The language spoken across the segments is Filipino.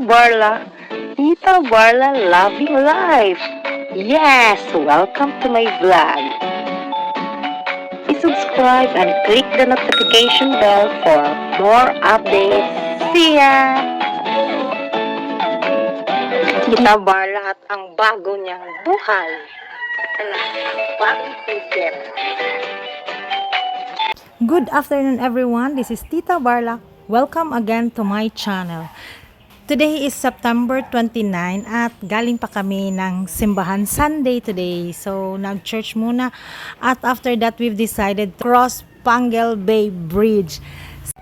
Barla. Tita Barla Loving Life. Yes, welcome to my vlog. Please subscribe and click the notification bell for more updates. See ya! Tita Barla at ang bago niyang buhay. Bagong ticket. Good afternoon everyone, this is Tita Barla. Welcome again to my channel. Today is September 29 at galing pa kami ng simbahan, Sunday today. So nag-church muna at after that we've decided to cross Panguil Bay Bridge.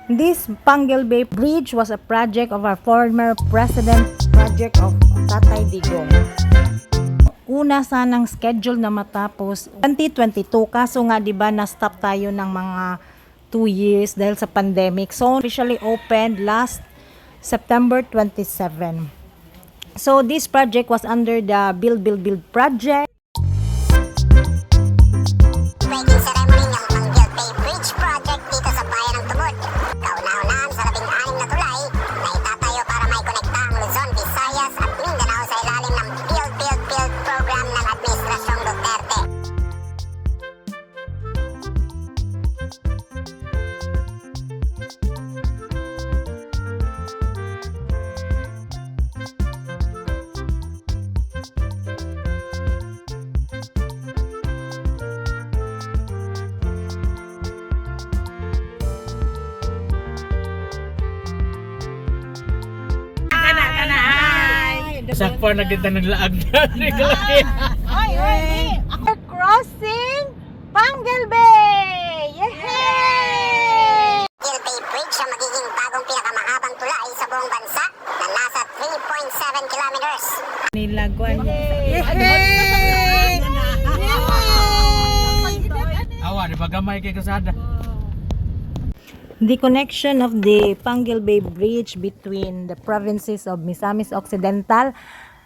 This Panguil Bay Bridge was a project of our former president, project of Tatay Digong. Una sanang schedule na matapos 2022, kaso nga 'di ba na-stop tayo ng mga 2 years dahil sa pandemic. So officially opened last September 27. So this project was under the Build project. Breaking ceremony ng Panguil Bay Bridge project dito sa bayan ng Tumod. Kauna-unahan sa 16 na tulay na itatayo para may konekta ang Luzon, Visayas at Mindanao sa ilalim ng Build program ng Administrasyong Duterte. Sakpa nagdita ng laag na kalaki. We're crossing Panguil Bay! Yay! Panguil Bay Bridge ang magiging bagong pinakamahabang tulay sa buong bansa na nasa 3.7 kilometers. Nilagwan. Awa, di ba gamay kay kasada? The connection of the Panguil Bay Bridge between the provinces of Misamis Occidental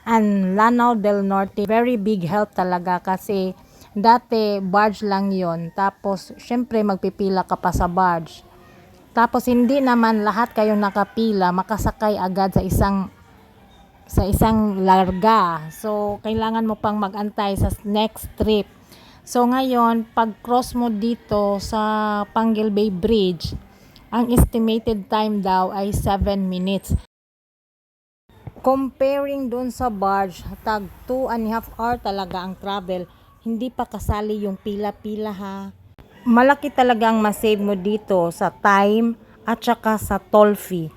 and Lanao del Norte, very big help talaga kasi dati barge lang yon. Tapos syempre magpipila ka pa sa barge. Tapos hindi naman lahat kayo nakapila, makasakay agad sa isang larga. So kailangan mo pang magantay sa next trip. So ngayon, pag cross mo dito sa Panguil Bay Bridge, ang estimated time daw ay 7 minutes. Comparing dun sa barge, tag 2.5 hour talaga ang travel. Hindi pa kasali yung pila-pila ha. Malaki talaga ang masave mo dito sa time at saka sa toll fee.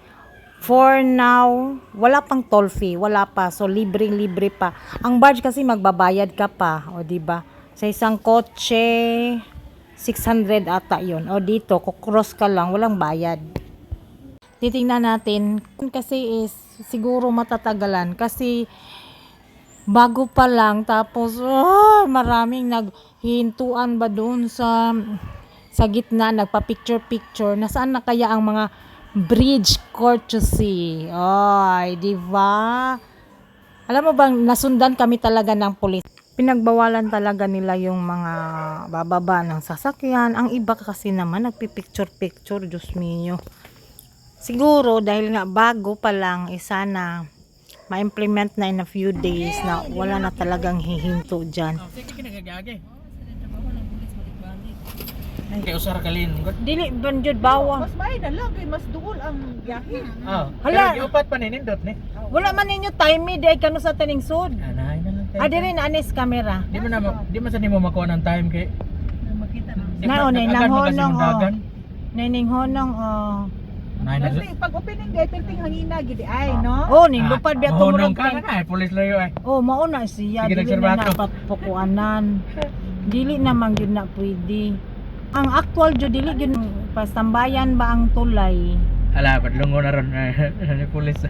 For now, wala pang toll fee, wala pa. So libre pa. Ang barge kasi magbabayad ka pa, o di ba? Sa isang kotse 600 ata yun. O dito, kukross ka lang, walang bayad. Titingnan natin kasi is siguro matatagalan kasi bago pa lang tapos maraming naghintuan ba doon sa gitna, nagpa-picture. Nasaan na kaya ang mga bridge courtesy? Ay, di ba? Alam mo bang nasundan kami talaga ng pulis. Pinagbawalan talaga nila yung mga bababa ng sasakyan. Ang iba kasi naman nagpipicture, Diyos mio. Siguro dahil nga bago pa lang, sana ma-implement na in a few days na wala na talagang hihinto dyan. Kaya usara kalin. Dili, banjod bawa. Mas may na lang, kay mas duol ang biyahe. Hala. Pero upat pa nindot ni. Wala man ninyo time day kano sa taning sud. Anay na lang tayo. Diri na anis camera. Di man sa nimo makuha ng time kay. Makita na. Naon Agad nang mo kasi honong mundagan. Nining honong Anay na. Kasi pag opening day, perting hangina gidi ay, no? ning lupad biya Mahunong tumurag. ka na pulis layo ay. Mauna siya. Sige, Dili na nagserbato. napatpukuanan. Dili naman yun na pwede. Ang actual jud dili yun pasambayan ba ang tulay. Ala, padlungo na ron ni pulis.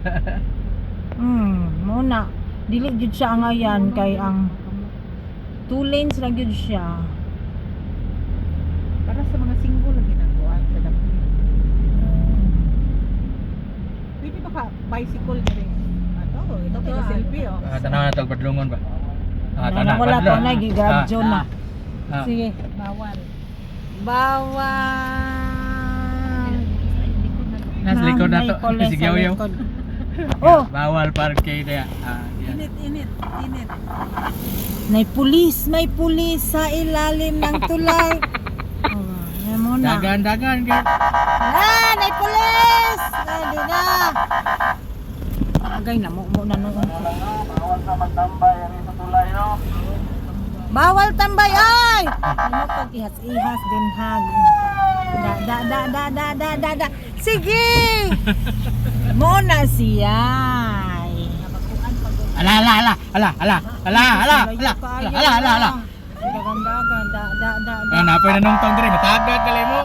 Muna. Dili jud siya ang ayan kay ang 2 lanes lang jud siya. Para sa mga single ang ginagawa sa dapit. Pwede ba ka bicycle na rin? Ito kaya selfie, oh. Tanaw na tag padlungon ba? Wala pa na gigrab John na. Sige. Bawal. Bawal. Nasa likod na to. May pole Sige, sa yaw-yaw. likod. Oh, Bawal parke dia. Yan. Init. may pulis sa ilalim ng tulay. Oh, yan mo na. Dagan ka. May pulis! Hindi na. Agay na mo na noon. Bawal tambay ay! Ano pag ihas din hag. Da. Sige! Muna siya. Ala. Dagan. Napay na nung tong dire matagag kalay mo.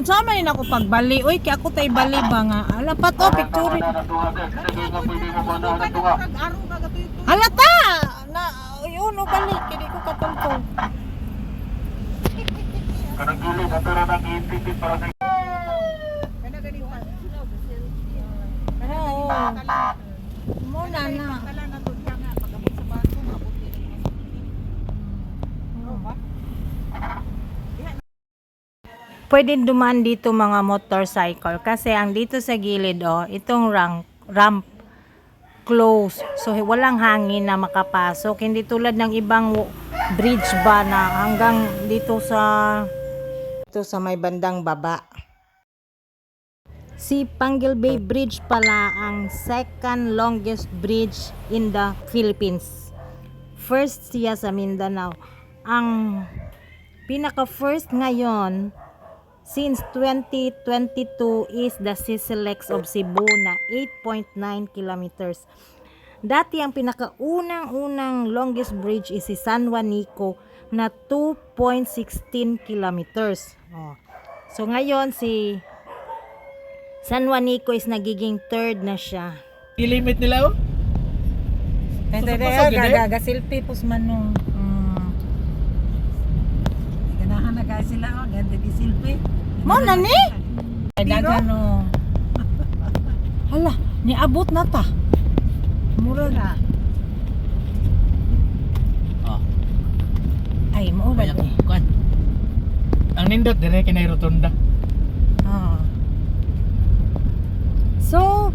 Sama rin ako pagbali. Uy, kaya ako tayo bali ba nga? Ala pa to, picture. Halata! Na, yun, o balik. Hindi ko katultong. Oo. Muna na. Pwede dumaan dito mga motorcycle kasi ang dito sa gilid itong ramp close. So walang hangin na makapasok. Hindi tulad ng ibang bridge ba na hanggang dito sa may bandang baba. Si Panguil Bay Bridge pala ang second longest bridge in the Philippines. First siya sa Mindanao. Ang pinaka first ngayon since 2022 is the Sisilix of Cebu na 8.9 kilometers. Dati ang pinakaunang longest bridge is si San Juanico na 2.16 kilometers. So ngayon si San Juanico is nagiging third na siya. I-limit nila oh. Gasilpi pus manong. Ganahan na guys sila ganda di silpi. Mo na ni? Dagano. Hala, niabot na ta. Mura na. Oh. Ay, mo ba Kaya ni? kuan. Ang nindot dire kinay rotunda. So,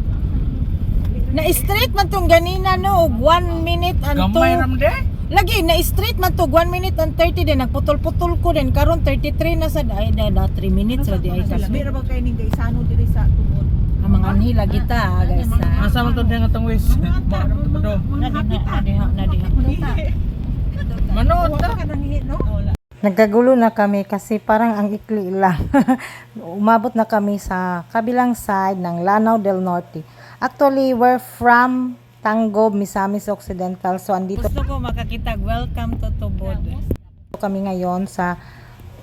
na-straight man tong ganina no, 1 minute and 2. Gamay ram de. Lagi na-straight man to 1 minute and 30 din nagputol-putol ko din karon 33 na sa ay da 3 minutes ra di ay Sila kasi. mira ba kay ning gaysano diri sa tubod. Ang mga anhila kita guys. Asa man to nga tong wis. Maram to do. Nadiha. Manood ta. Nagkagulo na kami kasi parang ang ikli lang. Umabot na kami sa kabilang side ng Lanao del Norte. Actually, we're from Tanggob, Misamis Occidental. So, andito gusto ko makakita. Welcome to Tubod. Kami ngayon sa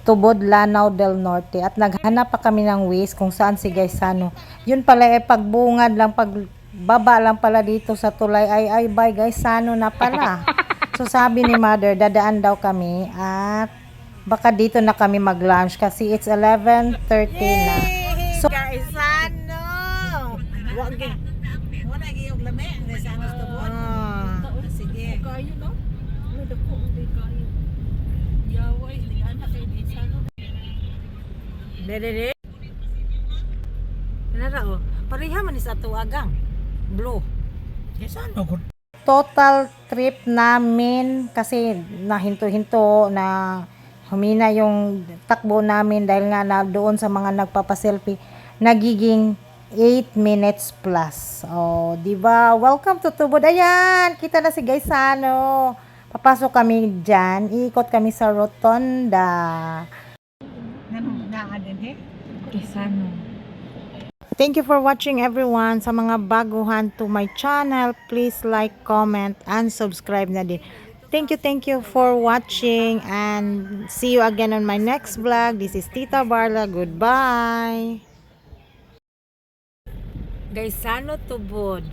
Tubod, Lanao del Norte. At naghanap pa kami ng ways kung saan si Gaisano. Yun pala pagbungad lang, pagbaba lang pala dito sa tulay. Ay, bye Gaisano na pala. So, sabi ni Mother, dadaan daw kami at baka dito na kami mag-lunch kasi it's 11:30 na. So, Gaisano! Wag Mo na giyog lami gaysano sa tubod. Sige. Kayo no? Ano da po di kayo. Yaway ni anak kay gaysano. Dede. Nara pareha man is ato agang. Blue. Gaisano gud. Total trip namin kasi nahinto-hinto na humina yung takbo namin dahil nga na doon sa mga nagpapaselfie nagiging 8 minutes plus. Oh, di ba? Welcome to Tubod. Ayan, kita na si Gaisano. Papasok kami diyan, iikot kami sa rotonda. Nganong naa din he? Gaisano. Thank you for watching everyone. Sa mga baguhan to my channel, please like, comment, and subscribe na din. Thank you for watching and see you again on my next vlog. This is Tita Barla. Goodbye. Gaisano Tubod.